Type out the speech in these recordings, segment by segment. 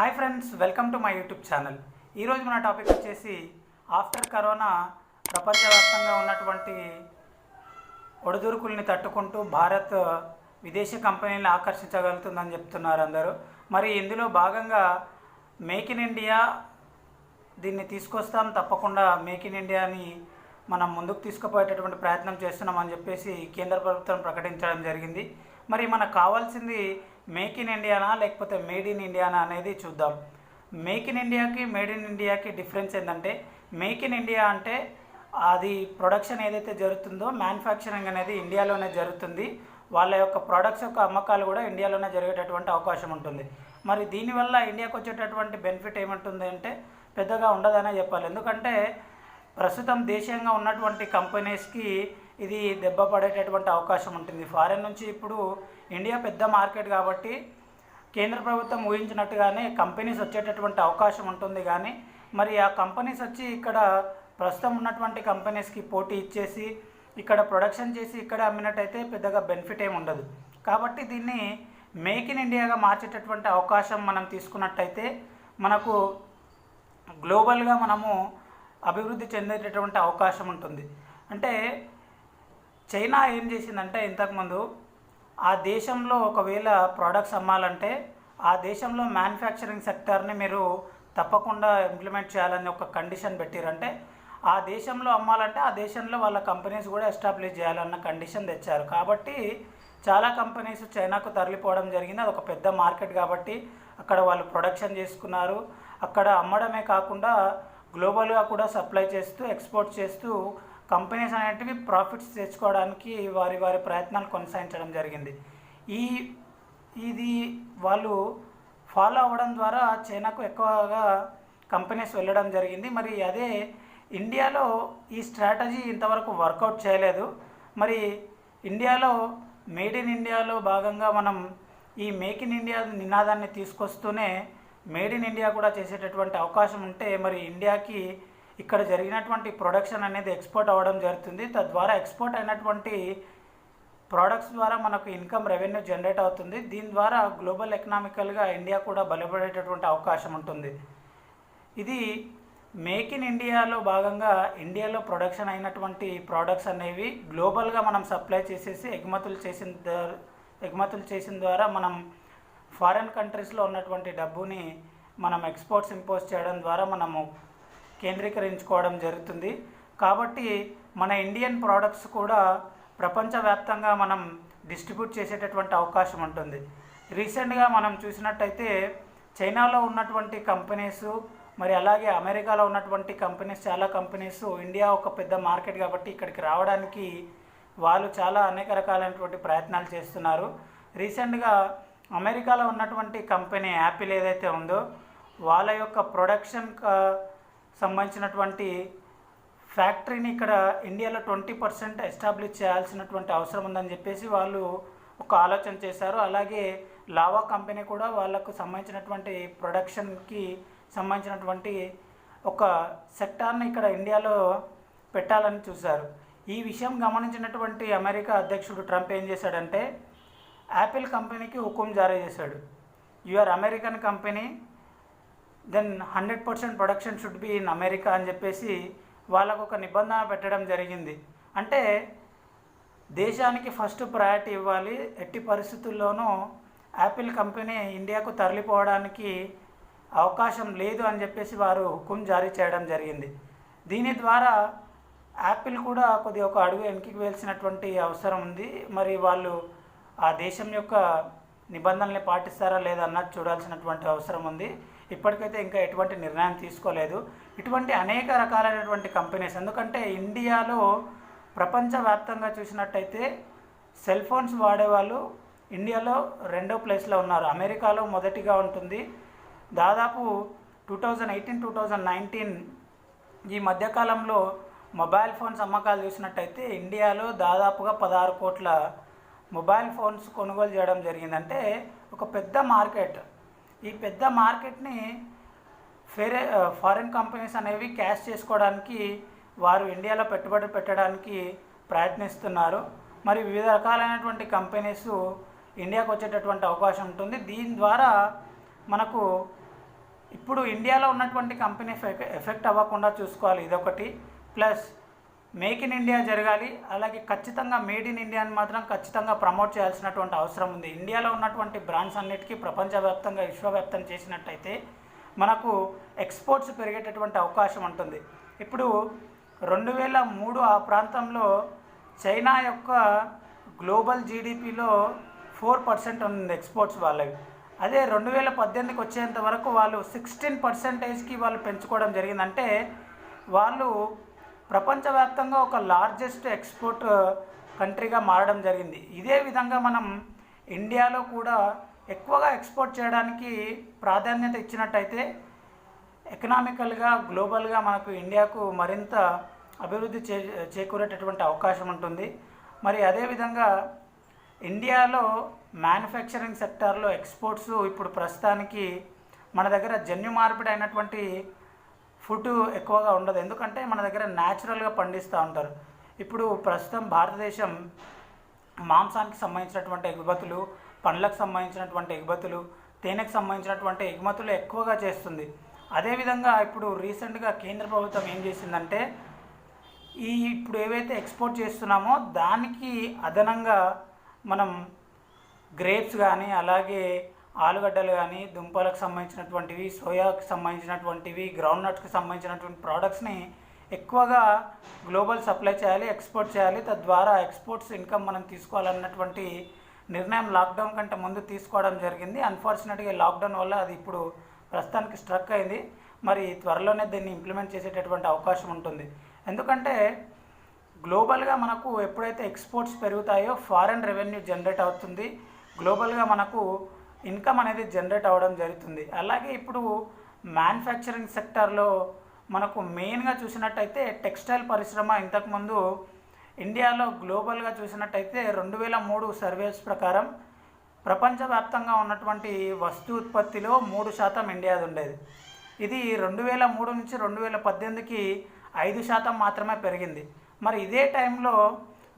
Hi friends, welcome to my YouTube channel. ఈరోజు మన topic వచ్చేసి ఆఫ్టర్ కరోనా ప్రపంచవ్యాప్తంగా ఉన్నటువంటి ఒడిదుడుకుల్ని తట్టుకుంటూ భారత్ విదేశీ కంపెనీలను ఆకర్షించగలుగుతుందని చెప్తున్నారు అందరూ. మరి ఇందులో భాగంగా మేక్ ఇన్ ఇండియా దీన్ని తీసుకొస్తాం, తప్పకుండా మేక్ ఇన్ ఇండియాని మనం ముందుకు తీసుకుపోయేటటువంటి ప్రయత్నం చేస్తున్నామని చెప్పేసి కేంద్ర ప్రభుత్వం ప్రకటించడం జరిగింది. మరి మనకు కావాల్సింది మేక్ ఇన్ ఇండియానా లేకపోతే మేడ్ ఇన్ ఇండియానా అనేది చూద్దాం. మేక్ ఇన్ ఇండియాకి మేడ్ ఇన్ ఇండియాకి డిఫరెన్స్ ఏంటంటే, మేక్ ఇన్ ఇండియా అంటే అది ప్రొడక్షన్ ఏదైతే జరుగుతుందో మ్యానుఫ్యాక్చరింగ్ అనేది ఇండియాలోనే జరుగుతుంది. వాళ్ళ యొక్క ప్రొడక్ట్స్ యొక్క అమ్మకాలు కూడా ఇండియాలోనే జరిగేటటువంటి అవకాశం ఉంటుంది. మరి దీనివల్ల ఇండియాకు వచ్చేటటువంటి బెనిఫిట్ ఏముంటుంది అంటే పెద్దగా ఉండదనే చెప్పాలి. ఎందుకంటే ప్రస్తుతం దేశీయంగా ఉన్నటువంటి కంపెనీస్కి ఇది దెబ్బ పడేటటువంటి అవకాశం ఉంటుంది. ఫారెన్ నుంచి ఇప్పుడు ఇండియా పెద్ద మార్కెట్ కాబట్టి కేంద్ర ప్రభుత్వం ఊహించినట్టుగానే కంపెనీస్ వచ్చేటటువంటి అవకాశం ఉంటుంది. కానీ మరి ఆ కంపెనీస్ వచ్చి ఇక్కడ ప్రస్తుతం ఉన్నటువంటి కంపెనీస్కి పోటీ ఇచ్చేసి ఇక్కడ ప్రొడక్షన్ చేసి ఇక్కడ అమ్మినట్టయితే పెద్దగా బెనిఫిట్ ఏమి ఉండదు. కాబట్టి దీన్ని మేక్ ఇన్ ఇండియాగా మార్చేటటువంటి అవకాశం మనం తీసుకున్నట్టయితే మనకు గ్లోబల్గా మనము అభివృద్ధి చెందేటటువంటి అవకాశం ఉంటుంది. అంటే చైనా ఏం చేసిందంటే, ఇంతకుముందు ఆ దేశంలో ఒకవేళ ప్రోడక్ట్స్ అమ్మాలంటే ఆ దేశంలో మ్యానుఫ్యాక్చరింగ్ సెక్టర్ని మీరు తప్పకుండా ఇంప్లిమెంట్ చేయాలని ఒక కండిషన్ పెట్టారంటే, ఆ దేశంలో అమ్మాలంటే ఆ దేశంలో వాళ్ళ కంపెనీస్ కూడా ఎస్టాబ్లిష్ చేయాలన్న కండిషన్ తెచ్చారు. కాబట్టి చాలా కంపెనీస్ చైనాకు తరలిపోవడం జరిగింది. అది ఒక పెద్ద మార్కెట్ కాబట్టి అక్కడ వాళ్ళు ప్రొడక్షన్ చేసుకున్నారు. అక్కడ అమ్మడమే కాకుండా గ్లోబల్గా కూడా సప్లై చేస్తూ ఎక్స్పోర్ట్ చేస్తూ కంపెనీస్ అనేటివి ప్రాఫిట్స్ తెచ్చుకోవడానికి వారి ప్రయత్నాలు కొనసాగించడం జరిగింది. ఇది వాళ్ళు ఫాలో అవ్వడం ద్వారా చైనాకు ఎక్కువగా కంపెనీస్ వెళ్ళడం జరిగింది. మరి అదే ఇండియాలో ఈ స్ట్రాటజీ ఇంతవరకు వర్కౌట్ చేయలేదు. మరి ఇండియాలో మేడ్ ఇన్ ఇండియాలో భాగంగా మనం ఈ మేక్ ఇన్ ఇండియా నినాదాన్ని తీసుకొస్తూనే మేడ్ ఇన్ ఇండియా కూడా చేసేటటువంటి అవకాశం ఉంటే మరి ఇండియాకి ఇక్కడ జరిగినటువంటి ప్రొడక్షన్ అనేది ఎక్స్పోర్ట్ అవ్వడం జరుగుతుంది. తద్వారా ఎక్స్పోర్ట్ అయినటువంటి ప్రోడక్ట్స్ ద్వారా మనకు ఇన్కమ్ రెవెన్యూ జనరేట్ అవుతుంది. దీని ద్వారా గ్లోబల్ ఎకనామికల్గా ఇండియా కూడా బలపడేటటువంటి అవకాశం ఉంటుంది. ఇది మేక్ ఇన్ ఇండియాలో భాగంగా ఇండియాలో ప్రొడక్షన్ అయినటువంటి ప్రోడక్ట్స్ అనేవి గ్లోబల్గా మనం సప్లై చేసేసి ఎగుమతులు చేసిన ద్వారా మనం ఫారెన్ కంట్రీస్లో ఉన్నటువంటి డబ్బుని మనం ఎక్స్పోర్ట్స్ ఇంపోజ్ చేయడం ద్వారా మనము కేంద్రీకరించుకోవడం జరుగుతుంది. కాబట్టి మన ఇండియన్ ప్రోడక్ట్స్ కూడా ప్రపంచవ్యాప్తంగా మనం డిస్ట్రిబ్యూట్ చేసేటటువంటి అవకాశం ఉంటుంది. రీసెంట్గా మనం చూసినట్టయితే చైనాలో ఉన్నటువంటి కంపెనీస్, మరి అలాగే అమెరికాలో ఉన్నటువంటి కంపెనీస్, చాలా కంపెనీస్ ఇండియా ఒక పెద్ద మార్కెట్ కాబట్టి ఇక్కడికి రావడానికి వాళ్ళు చాలా అనేక రకాలైనటువంటి ప్రయత్నాలు చేస్తున్నారు. రీసెంట్గా అమెరికాలో ఉన్నటువంటి కంపెనీ యాపిల్ ఏదైతే ఉందో వాళ్ళ యొక్క ప్రొడక్షన్ సంబంధించినటువంటి ఫ్యాక్టరీని ఇక్కడ ఇండియాలో 20% ఎస్టాబ్లిష్ చేయాల్సినటువంటి అవసరం ఉందని చెప్పేసి వాళ్ళు ఒక ఆలోచన చేశారు. అలాగే లావా కంపెనీ కూడా వాళ్ళకు సంబంధించినటువంటి ప్రొడక్షన్కి సంబంధించినటువంటి ఒక సెక్టార్ని ఇక్కడ ఇండియాలో పెట్టాలని చూశారు. ఈ విషయం గమనించినటువంటి అమెరికా అధ్యక్షుడు ట్రంప్ ఏం చేశాడంటే యాపిల్ కంపెనీకి హుకుం జారీ చేశాడు. You are American company, then 100% production should be in America అని చెప్పేసి వాళ్ళకు ఒక నిబంధన పెట్టడం జరిగింది. అంటే దేశానికి ఫస్ట్ ప్రయారిటీ ఇవ్వాలి. ఎట్టి పరిస్థితుల్లోనూ యాపిల్ కంపెనీ ఇండియాకు తరలిపోవడానికి అవకాశం లేదు అని చెప్పేసి వారు హుకుం జారీ చేయడం జరిగింది. దీని ద్వారా యాపిల్ కూడా కొద్దిగా ఒక అడుగు వెనక్కి వేయాల్సినటువంటి అవసరం ఉంది. మరి వాళ్ళు ఆ దేశం యొక్క నిబంధనల్ని పాటిస్తారా లేదా అన్నది చూడాల్సినటువంటి అవసరం ఉంది. ఇప్పటికైతే ఇంకా ఎటువంటి నిర్ణయం తీసుకోలేదు. ఇటువంటి అనేక రకాలైనటువంటి కంపెనీస్, ఎందుకంటే ఇండియాలో ప్రపంచవ్యాప్తంగా చూసినట్టయితే సెల్ ఫోన్స్ వాడేవాళ్ళు ఇండియాలో 2వ ప్లేస్లో ఉన్నారు. అమెరికాలో మొదటిగా ఉంటుంది. దాదాపు 2018-2019 ఈ మధ్యకాలంలో మొబైల్ ఫోన్స్ అమ్మకాలు చూసినట్టయితే ఇండియాలో దాదాపుగా 16 కోట్ల మొబైల్ ఫోన్స్ కొనుగోలు చేయడం జరిగిందంటే ఒక పెద్ద మార్కెట్. ఈ పెద్ద మార్కెట్ని ఫారిన్ కంపెనీస్ అనేవి క్యాష్ చేసుకోవడానికి వారు ఇండియాలో పెట్టుబడి పెట్టడానికి ప్రయత్నిస్తున్నారు. మరి వివిధ రకాలైనటువంటి కంపెనీస్ ఇండియాకు వచ్చేటటువంటి అవకాశం ఉంటుంది. దీని ద్వారా మనకు ఇప్పుడు ఇండియాలో ఉన్నటువంటి కంపెనీ ఎఫెక్ట్ అవ్వకుండా చూసుకోవాలి, ఇదొకటి. ప్లస్ మేక్ ఇన్ ఇండియా జరగాలి, అలాగే ఖచ్చితంగా మేడ్ ఇన్ ఇండియాని మాత్రం ఖచ్చితంగా ప్రమోట్ చేయాల్సినటువంటి అవసరం ఉంది. ఇండియాలో ఉన్నటువంటి బ్రాండ్స్ అన్నిటికీ ప్రపంచవ్యాప్తంగా విశ్వవ్యాప్తం చేసినట్టయితే మనకు ఎక్స్పోర్ట్స్ పెరిగేటటువంటి అవకాశం ఉంటుంది. ఇప్పుడు 2003 ఆ ప్రాంతంలో చైనా యొక్క గ్లోబల్ జీడిపిలో 4% ఉంది ఎక్స్పోర్ట్స్ వాళ్ళవి. అదే 2018కి వచ్చేంత వరకు వాళ్ళు 16%కి వాళ్ళు పెంచుకోవడం జరిగిందంటే వాళ్ళు ప్రపంచవ్యాప్తంగా ఒక లార్జెస్ట్ ఎక్స్పోర్ట్ కంట్రీగా మారడం జరిగింది. ఇదే విధంగా మనం ఇండియాలో కూడా ఎక్కువగా ఎక్స్పోర్ట్ చేయడానికి ప్రాధాన్యత ఇచ్చినట్టయితే ఎకనామికల్గా గ్లోబల్గా మనకు ఇండియాకు మరింత అభివృద్ధి చేకూరేటటువంటి అవకాశం ఉంటుంది. మరి అదేవిధంగా ఇండియాలో మ్యానుఫ్యాక్చరింగ్ సెక్టార్లో ఎక్స్పోర్ట్స్ ఇప్పుడు ప్రస్తుతానికి మన దగ్గర జన్యు మార్పిడి అయినటువంటి ఫుడ్ ఎక్కువగా ఉండదు, ఎందుకంటే మన దగ్గర న్యాచురల్గా పండిస్తూ ఉంటారు. ఇప్పుడు ప్రస్తుతం భారతదేశం మాంసానికి సంబంధించినటువంటి ఎగుమతులు, పండ్లకు సంబంధించినటువంటి ఎగుమతులు, తేనెకు సంబంధించినటువంటి ఎగుమతులు ఎక్కువగా చేస్తుంది. అదేవిధంగా ఇప్పుడు రీసెంట్గా కేంద్ర ప్రభుత్వం ఏం చేసిందంటే ఇప్పుడు ఏవైతే ఎక్స్పోర్ట్ చేస్తున్నామో దానికి అదనంగా మనం గ్రేప్స్ కానీ, అలాగే ఆలుగడ్డలు కానీ, దుంపలకు సంబంధించినటువంటివి, సోయాకి సంబంధించినటువంటివి, గ్రౌండ్ నట్స్కి సంబంధించినటువంటి ప్రోడక్ట్స్ని ఎక్కువగా గ్లోబల్ సప్లై చేయాలి, ఎక్స్పోర్ట్ చేయాలి. తద్వారా ఎక్స్పోర్ట్స్ ఇన్కమ్ మనం తీసుకోవాలన్నటువంటి నిర్ణయం లాక్డౌన్ కంటే ముందు తీసుకోవడం జరిగింది. అన్ఫార్చునేట్గా లాక్డౌన్ వల్ల అది ఇప్పుడు ప్రస్తుతానికి స్ట్రక్ అయింది. మరి త్వరలోనే దీన్ని ఇంప్లిమెంట్ చేసేటటువంటి అవకాశం ఉంటుంది. ఎందుకంటే గ్లోబల్గా మనకు ఎప్పుడైతే ఎక్స్పోర్ట్స్ పెరుగుతాయో ఫారెన్ రెవెన్యూ జనరేట్ అవుతుంది, గ్లోబల్గా మనకు ఇన్కమ్ అనేది జనరేట్ అవ్వడం జరుగుతుంది. అలాగే ఇప్పుడు మ్యానుఫ్యాక్చరింగ్ సెక్టార్లో మనకు మెయిన్గా చూసినట్టయితే టెక్స్టైల్ పరిశ్రమ ఇంతకుముందు ఇండియాలో గ్లోబల్గా చూసినట్టయితే 2003 సర్వేస్ ప్రకారం ప్రపంచవ్యాప్తంగా ఉన్నటువంటి వస్తు ఉత్పత్తిలో 3% ఇండియాది ఉండేది. ఇది 2003 నుంచి 2018కి 5% మాత్రమే పెరిగింది. మరి ఇదే టైంలో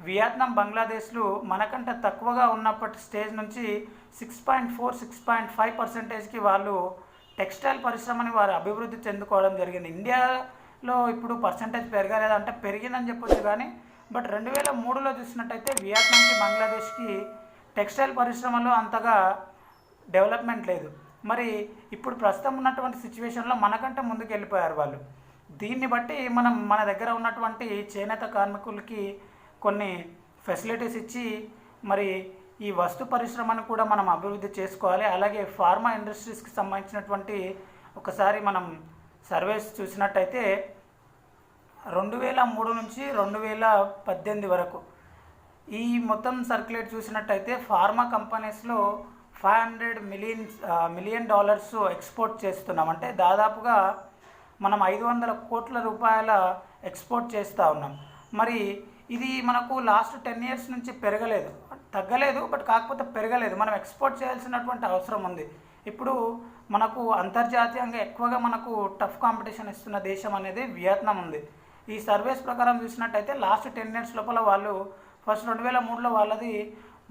వియత్నాం, బంగ్లాదేశ్లు మనకంటే తక్కువగా ఉన్నప్పటి స్టేజ్ నుంచి 6.4-6.5%కి వాళ్ళు టెక్స్టైల్ పరిశ్రమని వారు అభివృద్ధి చెందుకోవడం జరిగింది. ఇండియాలో ఇప్పుడు పర్సంటేజ్ పెరగలేదంటే పెరిగిందని చెప్పొచ్చు, కానీ బట్ 2003లో చూసినట్టయితే వియత్నాంకి, బంగ్లాదేశ్కి టెక్స్టైల్ పరిశ్రమలో అంతగా డెవలప్మెంట్ లేదు. మరి ఇప్పుడు ప్రస్తుతం ఉన్నటువంటి సిచ్యువేషన్లో మనకంటే ముందుకు వెళ్ళిపోయారు వాళ్ళు. దీన్ని బట్టి మనం మన దగ్గర ఉన్నటువంటి చేనేత కార్మికులకి కొన్ని ఫెసిలిటీస్ ఇచ్చి మరి ఈ వస్తు పరిశ్రమను కూడా మనం అభివృద్ధి చేసుకోవాలి. అలాగే ఫార్మా ఇండస్ట్రీస్కి సంబంధించినటువంటి ఒకసారి మనం సర్వేస్ చూసినట్టయితే 2003 నుంచి 2018 వరకు ఈ మొత్తం సర్క్యులేట్ చూసినట్టయితే ఫార్మా కంపెనీస్లో $500 మిలియన్ ఎక్స్పోర్ట్ చేస్తున్నాం. అంటే దాదాపుగా మనం 500 కోట్ల రూపాయల ఎక్స్పోర్ట్ చేస్తూ ఉన్నాం. మరి ఇది మనకు లాస్ట్ 10 ఇయర్స్ నుంచి పెరగలేదు, తగ్గలేదు, బట్ కాకపోతే పెరగలేదు. మనం ఎక్స్పోర్ట్ చేయాల్సినటువంటి అవసరం ఉంది. ఇప్పుడు మనకు అంతర్జాతీయంగా ఎక్కువగా మనకు టఫ్ కాంపిటీషన్ ఇస్తున్న దేశం అనేది వియత్నాం ఉంది. ఈ సర్వేస్ ప్రకారం చూసినట్టయితే లాస్ట్ 10 ఇయర్స్ లోపల వాళ్ళు ఫస్ట్ 2003లో వాళ్ళది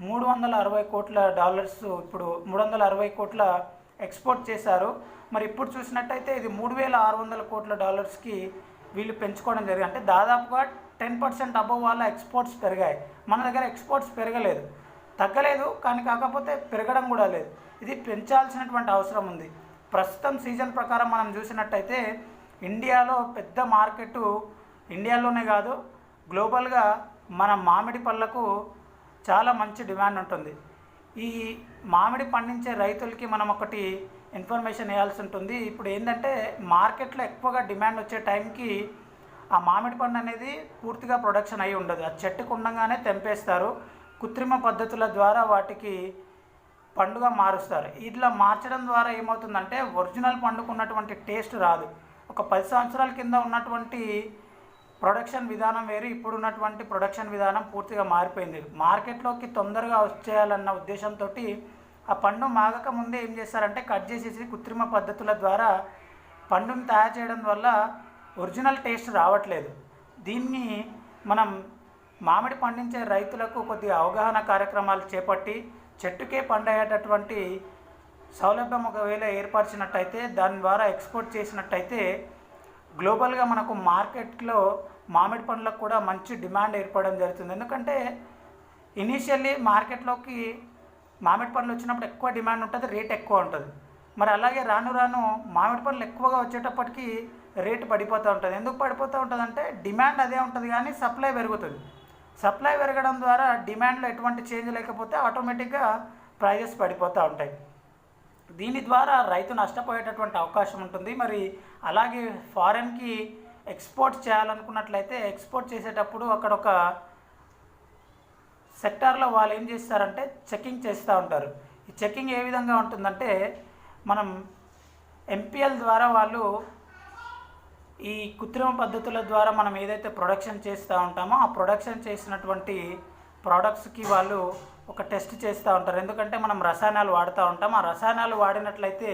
$360 కోట్ల, ఇప్పుడు 360 కోట్ల ఎక్స్పోర్ట్ చేశారు. మరి ఇప్పుడు చూసినట్టయితే ఇది $3,600 కోట్ల వీళ్ళు పెంచుకోవడం జరిగింది. అంటే దాదాపుగా 10% అబవ్ వాళ్ళ ఎక్స్పోర్ట్స్ పెరిగాయి. మన దగ్గర ఎక్స్పోర్ట్స్ పెరగలేదు, తగ్గలేదు, కానీ కాకపోతే పెరగడం కూడా లేదు. ఇది పెంచాల్సినటువంటి అవసరం ఉంది. ప్రస్తుతం సీజన్ ప్రకారం మనం చూసినట్టయితే ఇండియాలో పెద్ద మార్కెట్, ఇండియాలోనే కాదు గ్లోబల్గా మన మామిడి పళ్ళకు చాలా మంచి డిమాండ్ ఉంటుంది. ఈ మామిడి పండించే రైతులకి మనం ఒకటి ఇన్ఫర్మేషన్ ఇవ్వాల్సి ఉంటుంది. ఇప్పుడు ఏంటంటే మార్కెట్లో ఎక్కువగా డిమాండ్ వచ్చే టైంకి ఆ మామిడి పండు అనేది పూర్తిగా ప్రొడక్షన్ అయి ఉండదు. ఆ చెట్టుకు ఉండగానే తెంపేస్తారు, కృత్రిమ పద్ధతుల ద్వారా వాటికి పండుగ మారుస్తారు. ఇట్లా మార్చడం ద్వారా ఏమవుతుందంటే ఒరిజినల్ పండుకున్నటువంటి టేస్ట్ రాదు. ఒక 10 సంవత్సరాల కింద ఉన్నటువంటి ప్రొడక్షన్ విధానం వేరు, ఇప్పుడు ఉన్నటువంటి ప్రొడక్షన్ విధానం పూర్తిగా మారిపోయింది. మార్కెట్లోకి తొందరగా వచ్చేయాలన్న ఉద్దేశంతో ఆ పండు మాగక ముందే ఏం చేస్తారంటే కట్ చేసేసి కృత్రిమ పద్ధతుల ద్వారా పండుని తయారు చేయడం వల్ల ఒరిజినల్ టేస్ట్ రావట్లేదు. దీన్ని మనం మామిడి పండించే రైతులకు కొద్దిగా అవగాహన కార్యక్రమాలు చేపట్టి చెట్టుకే పండయ్యేటటువంటి సౌలభ్యం ఒకవేళ ఏర్పరిచినట్టయితే దాని ద్వారా ఎక్స్పోర్ట్ చేసినట్టయితే గ్లోబల్గా మనకు మార్కెట్లో మామిడి పండ్లకు కూడా మంచి డిమాండ్ ఏర్పడడం జరుగుతుంది. ఎందుకంటే ఇనీషియల్లీ మార్కెట్లోకి మామిడి పండ్లు వచ్చినప్పుడు ఎక్కువ డిమాండ్ ఉంటుంది, రేట్ ఎక్కువ ఉంటుంది. మరి అలాగే రాను రాను మామిడి పండ్లు ఎక్కువగా వచ్చేటప్పటికి రేటు పడిపోతూ ఉంటుంది. ఎందుకు పడిపోతూ ఉంటుంది అంటే డిమాండ్ అదే ఉంటుంది కానీ సప్లై పెరుగుతుంది. సప్లై పెరగడం ద్వారా డిమాండ్లో ఎటువంటి చేంజ్ లేకపోతే ఆటోమేటిక్గా ప్రైజెస్ పడిపోతూ ఉంటాయి. దీని ద్వారా రైతు నష్టపోయేటటువంటి అవకాశం ఉంటుంది. మరి అలాగే ఫారెన్కి ఎక్స్పోర్ట్ చేయాలనుకున్నట్లయితే ఎక్స్పోర్ట్ చేసేటప్పుడు అక్కడ ఒక సెక్టార్లో వాళ్ళు ఏం చేస్తారంటే చెకింగ్ చేస్తూ ఉంటారు. ఈ చెకింగ్ ఏ విధంగా ఉంటుందంటే మనం ఎంపీఎల్ ద్వారా వాళ్ళు ఈ కృత్రిమ పద్ధతుల ద్వారా మనం ఏదైతే ప్రొడక్షన్ చేస్తూ ఉంటామో ఆ ప్రొడక్షన్ చేసినటువంటి ప్రోడక్ట్స్కి వాళ్ళు ఒక టెస్ట్ చేస్తూ ఉంటారు. ఎందుకంటే మనం రసాయనాలు వాడుతూ ఉంటాం. ఆ రసాయనాలు వాడినట్లయితే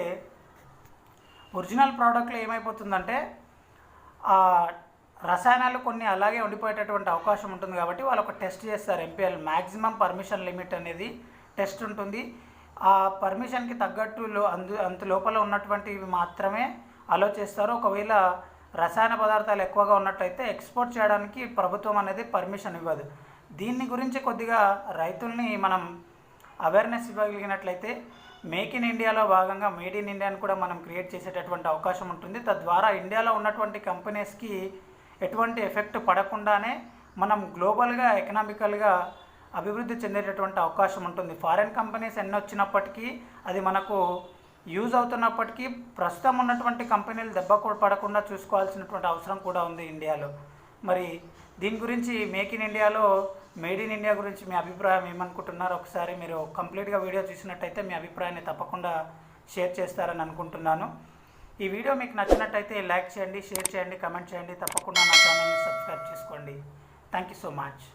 ఒరిజినల్ ప్రోడక్ట్లో ఏమైపోతుందంటే ఆ రసాయనాలు కొన్ని అలాగే ఉండిపోయేటటువంటి అవకాశం ఉంటుంది. కాబట్టి వాళ్ళు ఒక టెస్ట్ చేస్తారు. ఎంపీఎల్ మ్యాక్సిమం పర్మిషన్ లిమిట్ అనేది టెస్ట్ ఉంటుంది. ఆ పర్మిషన్కి తగ్గట్టు అంత లోపల ఉన్నటువంటివి మాత్రమే అలో చేస్తారు. ఒకవేళ రసాయన పదార్థాలు ఎక్కువగా ఉన్నట్టయితే ఎక్స్పోర్ట్ చేయడానికి ప్రభుత్వం అనేది పర్మిషన్ ఇవ్వదు. దీన్ని గురించి కొద్దిగా రైతుల్ని మనం అవేర్నెస్ ఇవ్వగలిగినట్లయితే మేక్ ఇన్ ఇండియాలో భాగంగా మేడ్ ఇన్ ఇండియాని కూడా మనం క్రియేట్ చేసేటటువంటి అవకాశం ఉంటుంది. తద్వారా ఇండియాలో ఉన్నటువంటి కంపెనీస్కి ఎటువంటి ఎఫెక్ట్ పడకుండానే మనం గ్లోబల్గా ఎకనామికల్గా అభివృద్ధి చెందేటటువంటి అవకాశం ఉంటుంది. ఫారెన్ కంపెనీస్ ఎన్ని వచ్చినప్పటికీ అది మనకు యూజ్ అవుతున్నప్పటికీ ప్రస్తుతం ఉన్నటువంటి కంపెనీలు దెబ్బ పడకుండా చూసుకోవాల్సినటువంటి అవసరం కూడా ఉంది ఇండియాలో. మరి దీని గురించి మేక్ ఇన్ ఇండియాలో మేడ్ ఇన్ ఇండియా గురించి మీ అభిప్రాయం ఏమనుకుంటున్నారో ఒకసారి మీరు కంప్లీట్గా వీడియో చూసినట్టయితే మీ అభిప్రాయాన్ని తప్పకుండా షేర్ చేస్తారని అనుకుంటున్నాను. ఈ వీడియో మీకు నచ్చినట్టయితే లైక్ చేయండి, షేర్ చేయండి, కమెంట్ చేయండి. తప్పకుండా నా ఛానల్ని సబ్స్క్రైబ్ చేసుకోండి. Thank you so much.